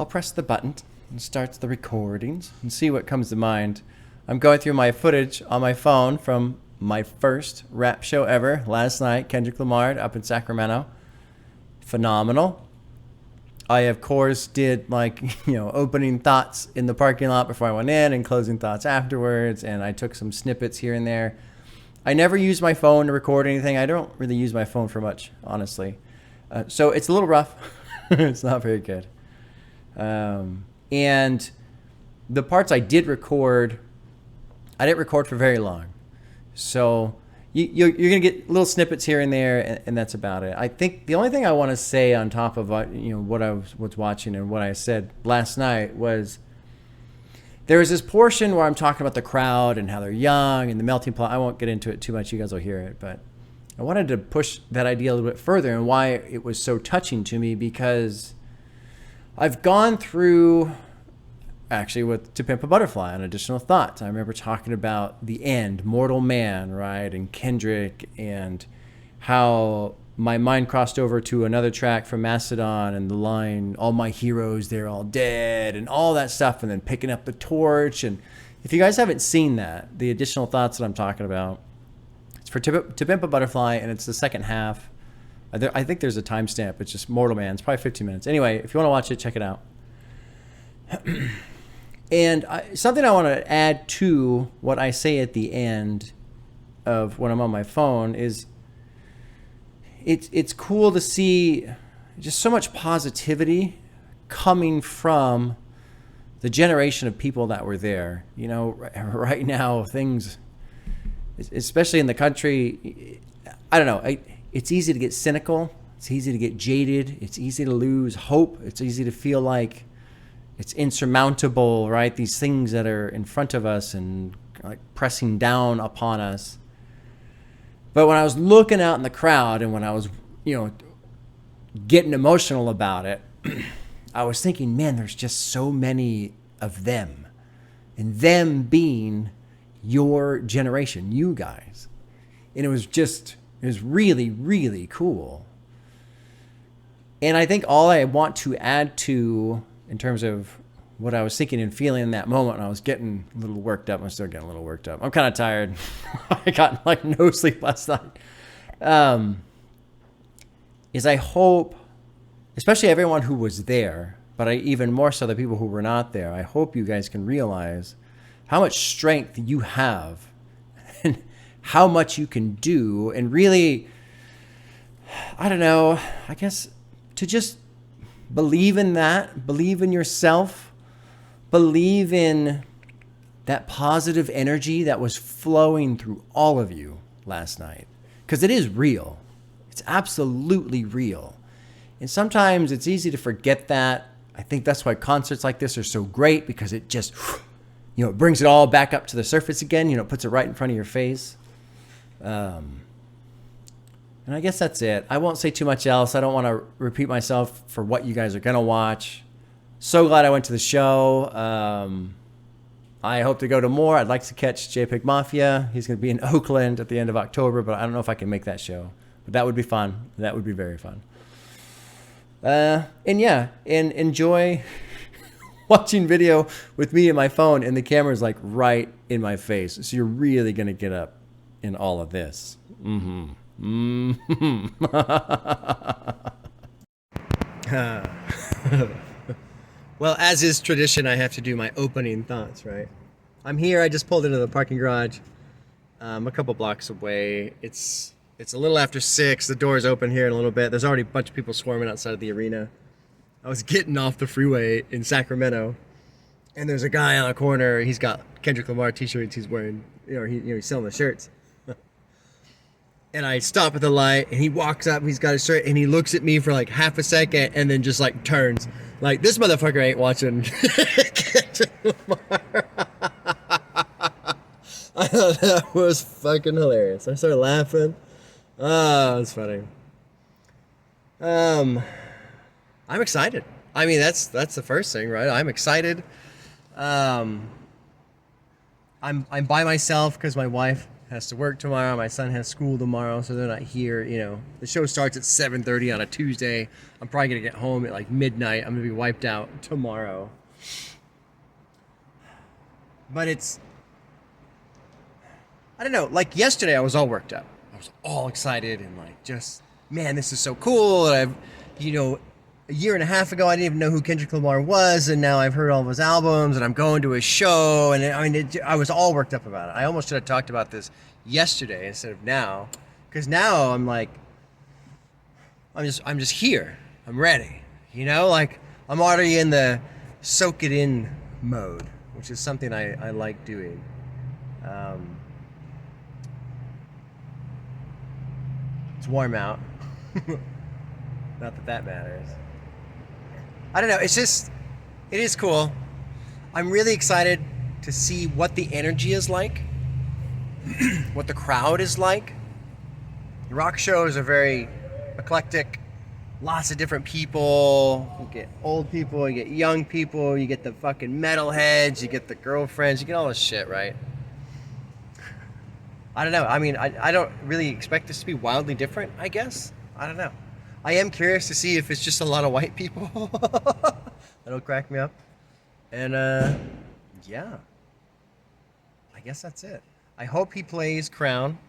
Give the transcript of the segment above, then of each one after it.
I'll press the button and start the recordings and see what comes to mind. I'm going through my footage on my phone from my first rap show ever last night, Kendrick Lamar up in Sacramento. Phenomenal. I, of course, did opening thoughts in the parking lot before I went in and closing thoughts afterwards. And I took some snippets here and there. I never use my phone to record anything. I don't really use my phone for much, honestly. So it's a little rough. It's not very good. And the parts I didn't record for very long. So you're going to get little snippets here and there, and that's about it. I think the only thing I want to say on top of what I was watching and what I said last night was there was this portion where I'm talking about the crowd and how they're young and the melting pot. I won't get into it too much. You guys will hear it. But I wanted to push that idea a little bit further and why it was so touching to me, because I've gone through, actually, with To Pimp a Butterfly on Additional Thoughts. I remember talking about the end, Mortal Man, right, and Kendrick, and how my mind crossed over to another track from Mastodon and the line, all my heroes, they're all dead, and all that stuff, and then picking up the torch. And if you guys haven't seen that, the Additional Thoughts that I'm talking about, it's for To Pimp a Butterfly, and it's the second half. I think there's a timestamp. It's just Mortal Man. It's probably 15 minutes. Anyway, if you want to watch it, check it out. And something I want to add to what I say at the end of when I'm on my phone is it's cool to see just so much positivity coming from the generation of people that were there. Right now, things, especially in the country, I don't know. It's easy to get cynical. It's easy to get jaded. It's easy to lose hope. It's easy to feel like it's insurmountable, right? These things that are in front of us and like pressing down upon us. But when I was looking out in the crowd and when I was, getting emotional about it, I was thinking, man, there's just so many of them. And them being your generation, you guys. And it was really, really cool. And I think all I want to add to, in terms of what I was thinking and feeling in that moment, and I was getting a little worked up. I'm still getting a little worked up. I'm kind of tired. I got no sleep last night. Is I hope, especially everyone who was there, but even more so the people who were not there, I hope you guys can realize how much strength you have and how much you can do, and really, I don't know, I guess to just believe in that, believe in yourself, believe in that positive energy that was flowing through all of you last night. Because it is real. It's absolutely real. And sometimes it's easy to forget that. I think that's why concerts like this are so great, because it just, it brings it all back up to the surface again. It puts it right in front of your face. And I guess that's it. I won't say too much else. I don't want to repeat myself for what you guys are going to watch. So glad I went to the show. I hope to go to more. I'd like to catch JPEG Mafia. He's going to be in Oakland at the end of October, but I don't know if I can make that show. But that would be fun. That would be very fun. And enjoy watching video with me and my phone, and the camera's like right in my face. So you're really going to get up in all of this. Mm-hmm. Well, as is tradition, I have to do my opening thoughts, right? I'm here. I just pulled into the parking garage. A couple blocks away. It's a little after 6. The door's open here in a little bit. There's already a bunch of people swarming outside of the arena. I was getting off the freeway in Sacramento, and there's a guy on a corner. He's got Kendrick Lamar t-shirts. He's wearing, he's selling the shirts. And I stop at the light, and he walks up, he's got his shirt, and he looks at me for like half a second, and then just like turns. Like, this motherfucker ain't watching Kendrick Lamar. I thought that was fucking hilarious. I started laughing. Oh, it's funny. I'm excited. I mean, that's the first thing, right? I'm excited. I'm by myself because my wife has to work tomorrow. My son has school tomorrow, so they're not here. You know, the show starts at 7:30 on a Tuesday. I'm probably gonna get home at like midnight. I'm gonna be wiped out tomorrow. But it's, I don't know. Like yesterday, I was all worked up. I was all excited and like, just, man, this is so cool. And I've, you know, a year and a half ago, I didn't even know who Kendrick Lamar was, and now I've heard all of his albums, and I'm going to his show, and I mean, I was all worked up about it. I almost should have talked about this yesterday instead of now, because now I'm like, I'm just here. I'm ready. You know, like I'm already in the soak it in mode, which is something I like doing. It's warm out. Not that that matters. I don't know. It's just, it is cool. I'm really excited to see what the energy is like, what the crowd is like. Rock shows are very eclectic. Lots of different people. You get old people, you get young people, you get the fucking metalheads, you get the girlfriends, you get all this shit, right? I don't know. I mean, I don't really expect this to be wildly different, I guess. I don't know. I am curious to see if it's just a lot of white people. That'll crack me up. And, yeah. I guess that's it. I hope he plays Crown.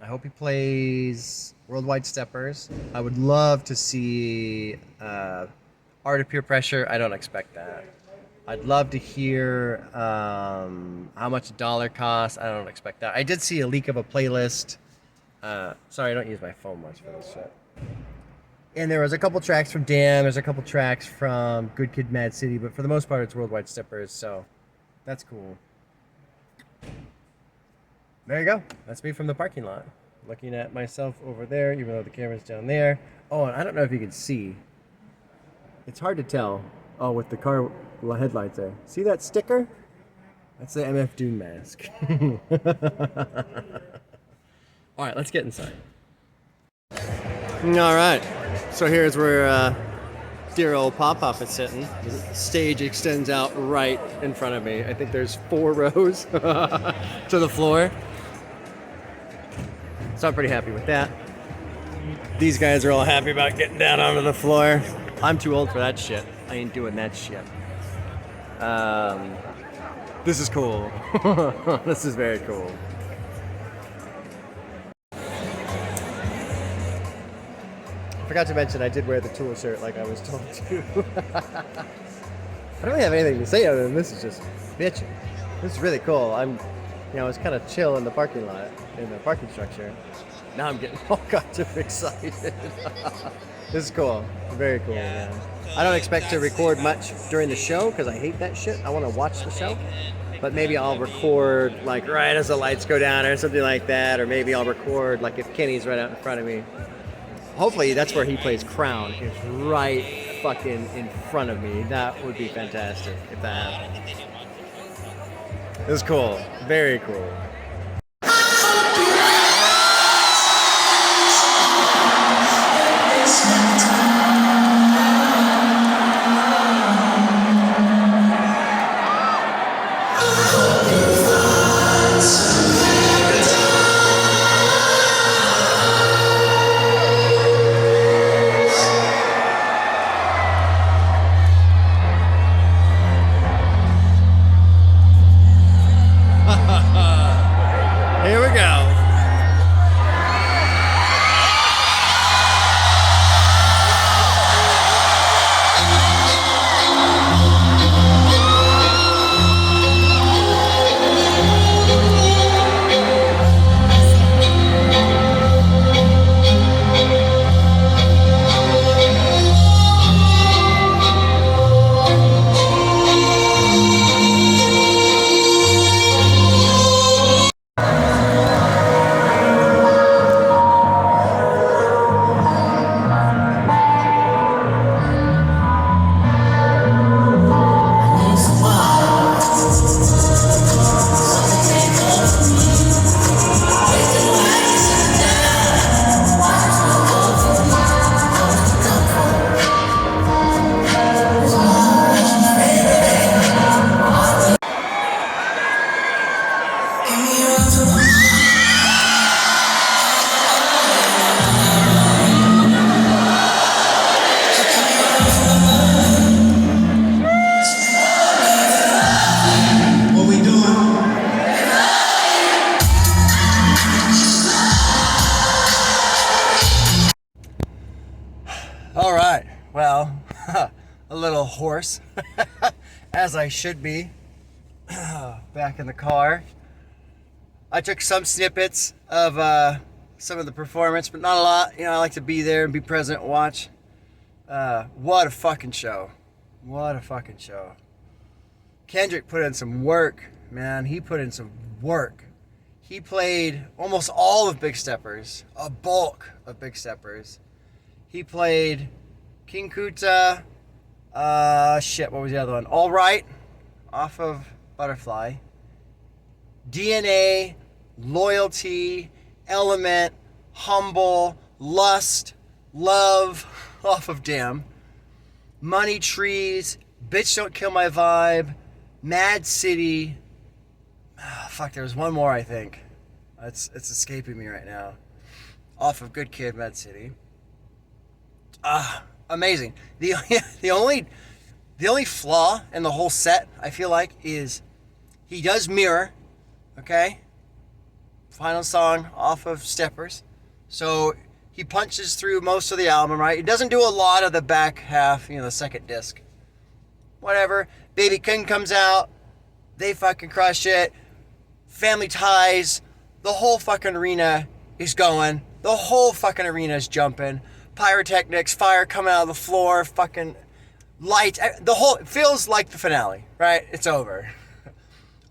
I hope he plays Worldwide Steppers. I would love to see Art of Peer Pressure. I don't expect that. I'd love to hear how much a dollar costs. I don't expect that. I did see a leak of a playlist. Sorry, I don't use my phone much for this shit. And there was a couple tracks from Damn. There's a couple tracks from Good Kid, Mad City. But for the most part, it's Worldwide Steppers. So that's cool. There you go. That's me from the parking lot. Looking at myself over there, even though the camera's down there. Oh, and I don't know if you can see. It's hard to tell. Oh, with the car headlights there. See that sticker? That's the MF Doom mask. All right, let's get inside. All right. So here's where dear old Pop-Pop is sitting. The stage extends out right in front of me. I think there's 4 rows to the floor. So I'm pretty happy with that. These guys are all happy about getting down onto the floor. I'm too old for that shit. I ain't doing that shit. This is cool. This is very cool. I forgot to mention I did wear the Tool shirt like I was told to. I don't really have anything to say other than this is just bitching. This is really cool. I was kind of chill in the parking lot, in the parking structure. Now I'm getting all kinds of excited. This is cool. Very cool, man. I don't expect to record much during the show because I hate that shit. I want to watch the show. But maybe I'll record like right as the lights go down or something like that. Or maybe I'll record like if Kenny's right out in front of me. Hopefully that's where he plays Crown. It's right fucking in front of me. That would be fantastic if that happened. This is cool. Very cool. a little hoarse, as I should be. Back in the car. I took some snippets of some of the performance, but not a lot. You know, I like to be there and be present and watch. What a fucking show. What a fucking show. Kendrick put in some work, man. He put in some work. He played almost all of Big Steppers, a bulk of Big Steppers. He played King Kuta, what was the other one? All Right, off of Butterfly. DNA, Loyalty, Element, Humble, Lust, Love, off of Damn. Money Trees, Bitch Don't Kill My Vibe, Mad City. There was one more, I think. It's escaping me right now. Off of Good Kid, Mad City. Amazing. The only flaw in the whole set, I feel like, is he does mirror, okay? Final song off of Steppers. So he punches through most of the album, right? He doesn't do a lot of the back half, the second disc. Whatever. Baby King comes out. They fucking crush it. Family Ties. The whole fucking arena is going. The whole fucking arena is jumping. Pyrotechnics, fire coming out of the floor, fucking lights. It feels like the finale, right? It's over.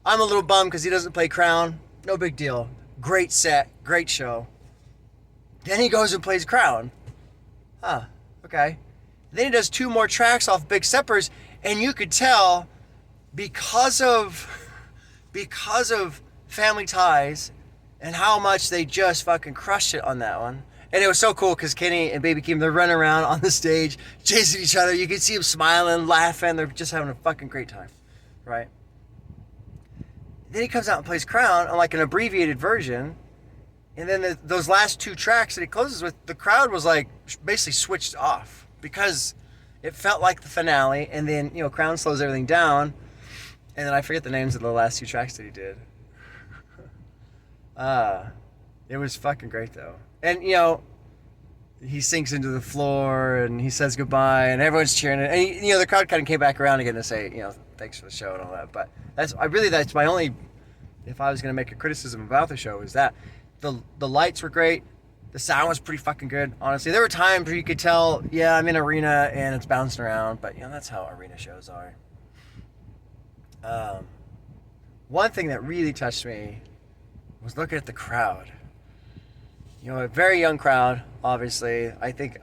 I'm a little bummed because he doesn't play Crown. No big deal. Great set, great show. Then he goes and plays Crown. Okay. Then he does 2 more tracks off Big Steppers, and you could tell because of Family Ties and how much they just fucking crushed it on that one. And it was so cool because Kenny and Baby Keem, they're running around on the stage, chasing each other. You can see them smiling, laughing. They're just having a fucking great time, right? Then he comes out and plays Crown on like an abbreviated version. And then those last 2 tracks that he closes with, the crowd was like basically switched off because it felt like the finale. And then, Crown slows everything down. And then I forget the names of the last 2 tracks that he did. It was fucking great though. And, he sinks into the floor and he says goodbye and everyone's cheering. And, the crowd kind of came back around again to say, thanks for the show and all that. But that's my only, if I was going to make a criticism about the show, is that the lights were great. The sound was pretty fucking good, honestly. There were times where you could tell, I'm in arena and it's bouncing around. But, that's how arena shows are. One thing that really touched me was looking at the crowd. A very young crowd, obviously. I think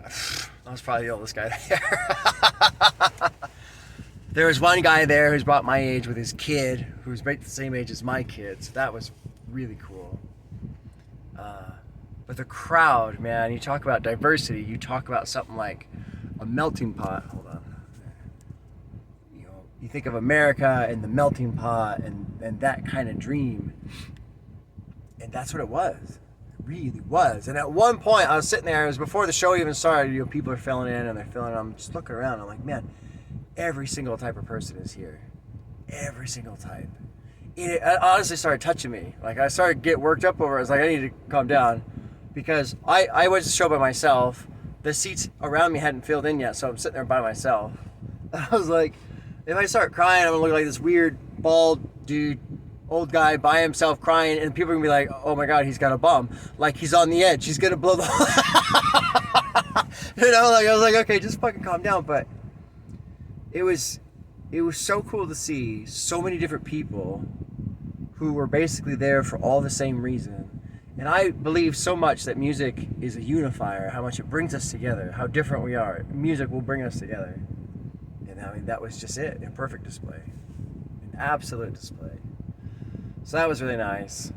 I was probably the oldest guy there. There was one guy there who's about my age with his kid, who's right the same age as my kid, so that was really cool. But the crowd, man, you talk about diversity, you talk about something like a melting pot. Hold on. You think of America and the melting pot and that kind of dream. And that's what it was. Really was. And at one point I was sitting there, it was before the show even started, people are filling in and they're filling in. I'm just looking around, I'm like, man, every single type of person is here. Every single type. It honestly started touching me. Like I started to get worked up over it. I was like, I need to calm down because I went to the show by myself. The seats around me hadn't filled in yet, so I'm sitting there by myself. I was like, if I start crying, I'm gonna look like this weird bald dude, old guy by himself crying, and people are gonna be like, oh my god, he's got a bum, like he's on the edge, he's gonna blow the I was like, okay, just fucking calm down. But it was so cool to see so many different people who were basically there for all the same reason. And I believe so much that music is a unifier, how much it brings us together, how different we are. Music will bring us together. And I mean, that was just it, a perfect display, an absolute display. So that was really nice.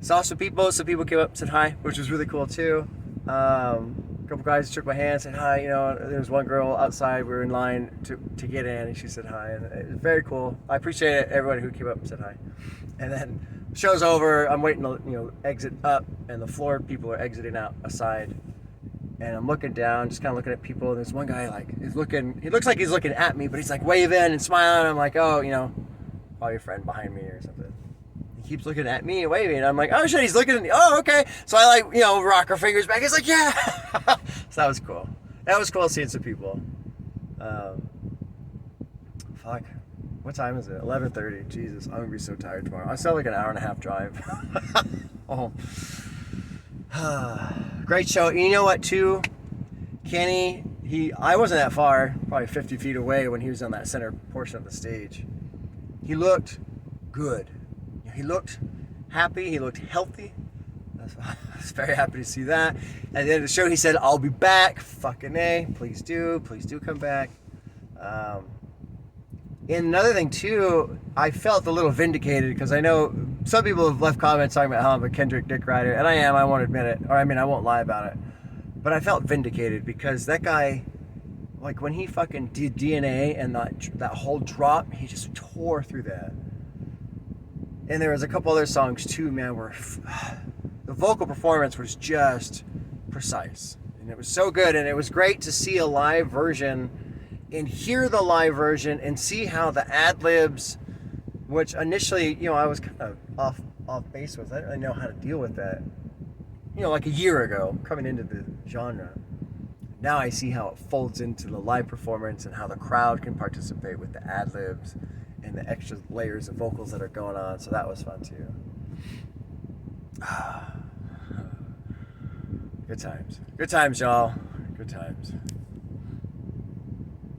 Saw some people came up and said hi, which was really cool too. A couple guys shook my hand, said hi. There was one girl outside, we were in line to get in, and she said hi, and it was very cool. I appreciate it, everybody who came up and said hi. And then show's over, I'm waiting to exit up, and the floor people are exiting out aside. And I'm looking down, just kind of looking at people, and there's one guy he looks like he's looking at me, but he's like waving and smiling. I'm like, oh, probably a friend behind me or something. He keeps looking at me and waving, and I'm like, oh shit, he's looking at me. Oh, okay. So I rock our fingers back. He's like, yeah. So that was cool. That was cool seeing some people. Fuck. What time is it? 11:30. Jesus, I'm gonna be so tired tomorrow. I still have like an hour and a half drive. Oh. Great show. You know what, too? Kenny, I wasn't that far, probably 50 feet away when he was on that center portion of the stage. He looked good. He looked happy. He looked healthy. I was very happy to see that. At the end of the show, he said, I'll be back. Fucking A. Please do come back. And another thing, too, I felt a little vindicated because I know some people have left comments talking about how I'm a Kendrick dick rider, and I am. I won't admit it. Or, I mean, I won't lie about it. But I felt vindicated because that guy, like, when he fucking did DNA and that whole drop, he just tore through that. And there was a couple other songs, too, man, where the vocal performance was just precise. And it was so good, and it was great to see a live version and hear the live version and see how the ad-libs, which initially, you know, I was kind of off base with. I didn't really know how to deal with that, you know, like a year ago, coming into the genre. Now I see how it folds into the live performance and how the crowd can participate with the ad-libs and the extra layers of vocals that are going on. So that was fun, too. Good times. Good times, y'all. Good times.